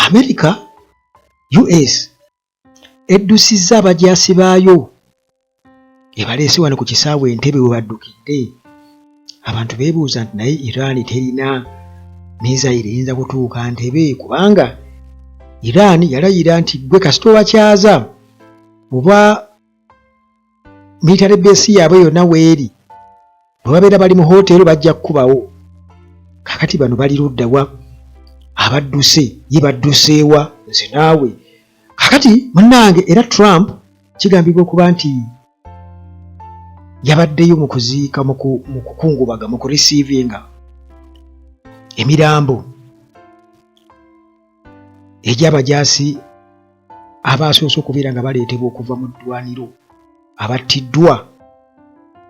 America US eddusizza abajaasi baayo ebaleese wano ku kisaawe Entebbe we baddukidde. Abantu beebuuza nti naye Iran terina misaayiri eyinza kutuuka Entebbe kubanga Iran yalayira nti gwe kasita owakyaza oba military base yaabwe yonna weeri bwe babeera bali mu hoteero bajja kukubawo. Kakati bano bali luddawa? Abadduse ye badduseewa nze naawe. Kakati munnange era Trump kigambibwa okuba nti yabaddeyo mu kuziika mu kukungubaga mu kurisiivinga emirambo egy'abajaasi abasoose okubeera nga baleetebwa okuva mu ddwaniro abattiddwa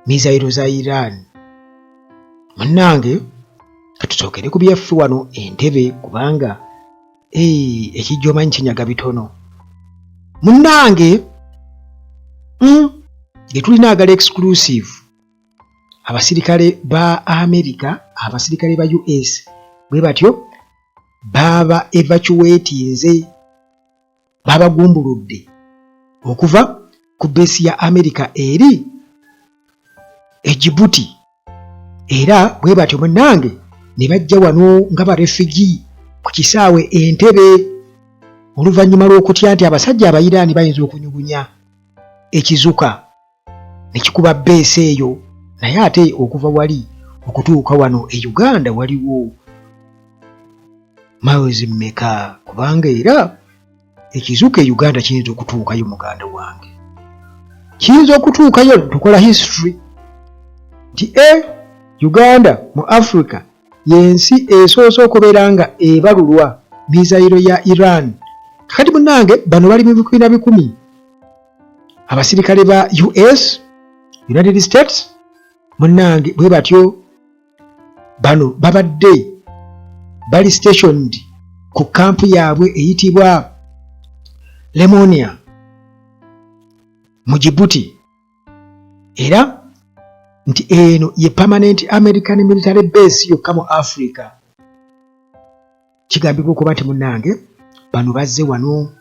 misaayiro za Iran. Munnange katusookere ku byaffe wano Entebbe kubanga ekijja omanyi kinyaga bitono. Munnange getulinaagala exclusive abasirikale ba America abasirikale ba US bwe batyo baba evacuatinze babagumbuludde okuva ku base ya America eri Djibouti era bwe batyo munnange ne bajja wano nga ba refugee ku kisaawe Entebbe oluvannyuma lw'okutya nti abasajja Abayiraani bayinza okunyugunya ekizuka ne kikuba base eyo. Naye ate okuva wali okutuuka wano e Uganda waliwo miles mmeka? Kubanga era ekizuka e Uganda kiyinza okutuukayo muganda wange, kiyinza okutuukayo. Tukola history nti Uganda mu Africa yensi esoose okubeera nga ebalulwa misaayiro ya Iran. Kakati munnange bano bali mu bikumi na bikumi abasirikale ba US United States munnange bwe batyo bano babadde bali stationed ku kampu yaabwe eyitibwa Lemonia mu Djibouti era nti eno ye permanent American military base yokka mu Africa. Kigambibwa okuba nti munnange bano bazze wano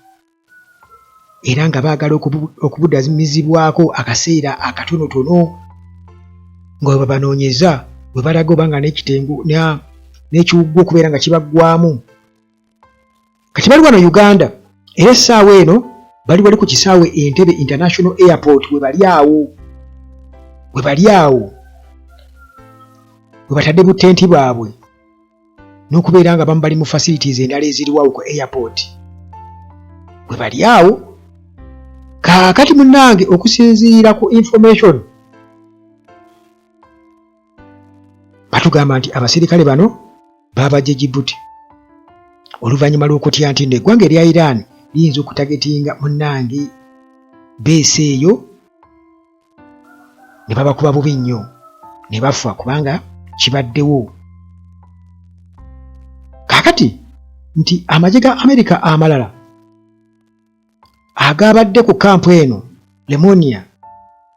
era nga baagala okubudamizibwako akaseera akatonotono nga bwe babanoonyeza bwe balaga oba nga n'ekitengu n'ekiwuggu okubeera nga kibaggwamu. Kati bali wano Uganda era essaawa eno bali wali ku kisaawe Entebbe International Airport we bali awo we batadde butenti bwabwe n'okubeera nga bamu bali mu facilities endala eziriwawo ku airport we bali awo. Kaakati munnange okusinziira ku information batugamba nti abasirikale bano babajja Djibouti oluvannyuma lw'okutya nti eggwanga erya Iran liyinza okutagetinga munnange beesi eyo ne babakuba bubi nnyo ne bafa kubanga kibaddewo. Kaakati nti amagye ga America amalala agabadde ku kampu eno Lemonia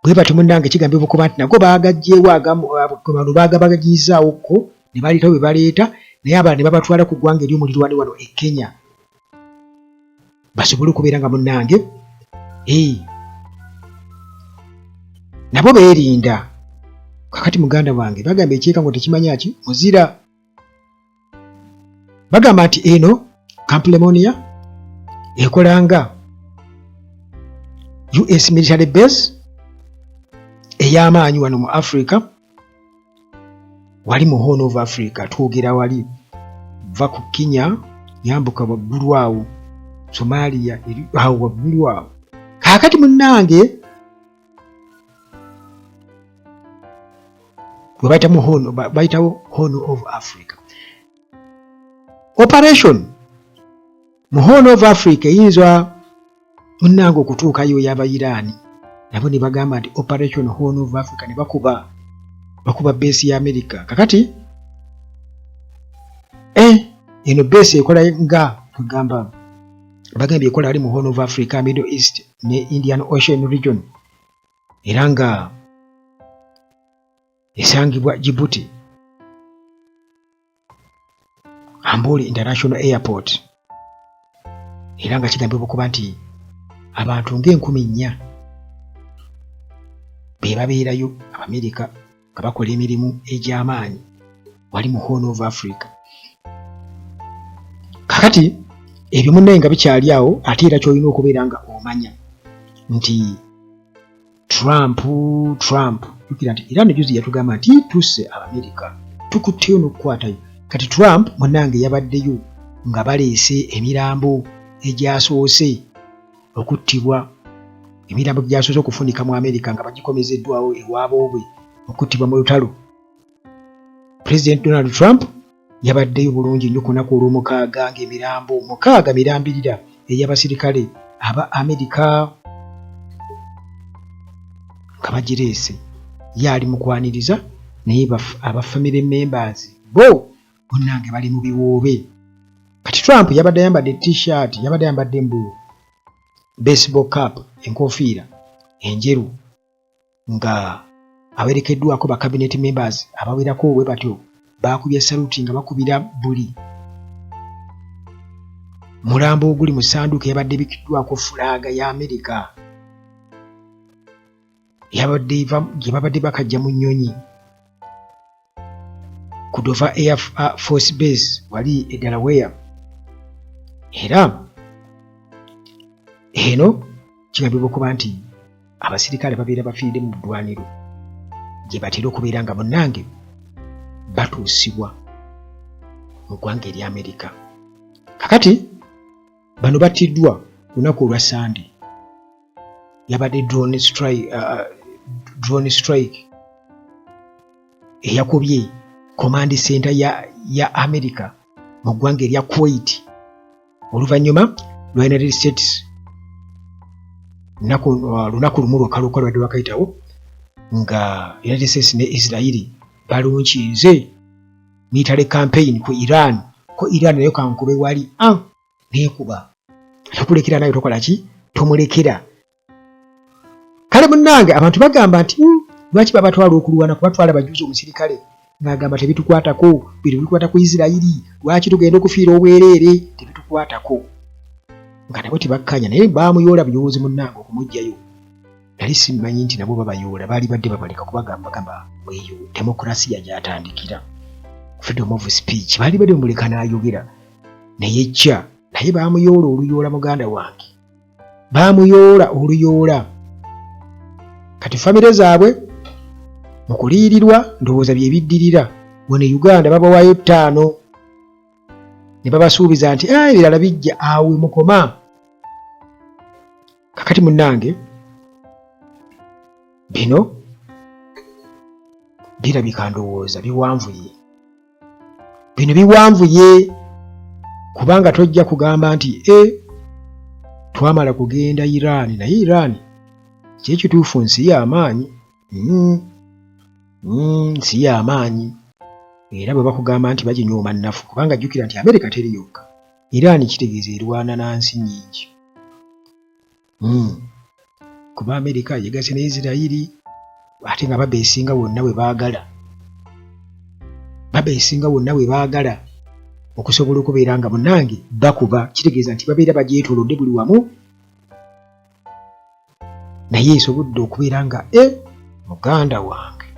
bwe batyo munnange kigambibwa okuba nti nago baagagyewo bano baagabagiyizzaawokko ne baleetawo bwe baleeta naye abalala ne babatwala ku ggwanga ery'omulirwani wano e Kenya basobole okubeera nga munnange nabo beerinda. Kakati muganda wange bagamba ekiika ngo tekimanya ki muzira. Bagamba nti eno kampu Lemonia ekolanga US military base ey'amaanyi wano mu Africa wali mu Horn of Africa. Twogera wali va ku Kenya yambuka waggulu awo Somalia eri awo waggulu awo. Kaakati munnange we bayitawo Horn of Africa operation mu Horn of Africa eyinza munnange okutuukayo y'Abayiraani nabo ne bagamba nti operation Horn of Africa ne bakuba base ya America. Kakati eno base ekola nga tugamba bagambye ekola ali mu Horn of Africa, Middle East ne Indian Ocean region era nga esangibwa Djibouti Ambole International Airport era nga kigambibwa okuba nti abantu nga4,000 be babeerayo Abamerika nga bakola emirimu egy'amaanyi wali mu Horn of Africa. Kakati ebyo munnaye nga bikyali awo, ate era kyolina okubeera nga omanya nti Trump jukira nti Iran juzi yatugamba nti tusse Abamerika tukutteyo n'okukwatayo. Kati Trump munnange yabaddeyo nga baleese emirambo egyasoose okuttibwa, emirambo gyasoose okufunika mu Amerika nga bagikomezeddwawo ewaabwe okuttibwa mu lutalo. President Donald Trump yabaddeyo bulungi nnyo ku lunaku olw'omukaaga ng'emirambo 6 mirambirira ey'abasirikale aba Amerika nga bagireese. Yali mu kwaniriza naye aba family members bo bonnange bali mu biwoobe. Kati Trump yabadde ayambadde t-shirt, yabadde ayambadde mbu baseball cap, enkofiira enjeru, nga awerekeddwako ba cabinet members abawerako bwe batyo bakubye saluti nga bakubira buli mulambo oguli mu ssanduuko yabadde bikiddwako fulaga ya Amerika gye babadde bakajja mu nnyonyi ku Dover Air Force Base wali e Delaware. Era eno kigambibwa okuba nti abasirikale babeera bafiiridde mu ddwaniro gye batera okubeera nga munnange batuusibwa mu ggwanga erya Amerika. Kakati bano battiddwa ku lunaku olwa Sunday. Yabadde drone strike eyakubye command center ya America mu ggwanga erya Kuwait oluvannyuma lwa United States lunaku lumu lwokaluka lwadde lwakayitawo nga United States ne Israeli balunkize military campaign ku Iran, ko Iran nayo kankube wali nekuba tokulekera nayo tokola ki tomulekera. Kale munnange abantu bagamba nti lwaki babatwala okulwana kubatwala bajuzi omusirikale ng'agamba tebitukwatako, bino bikwata ku Israeli, lwaki tugenda okufiira obwereere, tebitukwatako. Nga nabo tebakkanya naye baamuyoola buyobozi munnange okumugjayo. Nali simanyi nti nabo babayoola baali badde babaleka kubagamba mweyo demokrasiya gyatandikira, freedom of speech, baali badde bamuleka n'ayogera naye jja naye baamuyoola oluyoola muganda wange, baamuyoola oluyoola. Kati famire zaabwe mu kuliyirirwa ndowooza bye biddirira. Wano Uganda babawaayo 5 ne babasuubiza nti ebirala bijja awe mukoma. Kakati munnange bino birabika ndowooza biwanvuye, bino biwanvuye kubanga tojja kugamba nti twamala kugenda Iran, naye Iran kyekituufu nsi y'amaanyi, nsi y'amaanyi, era bwe bakugamba nti baginyooma nnafu kubanga jjukira nti Amerika teri yokka, Iran kitegeeza erwana na nsi nnyingi. Kuba Amerika yegase ne Israeli ate nga babeesinga wonna we baagala, okusobola okubeera nga munnange bakuba, kitegeeza nti babeera bagyetoolodde buli wamu, naye esobodde okubeera nga muganda wange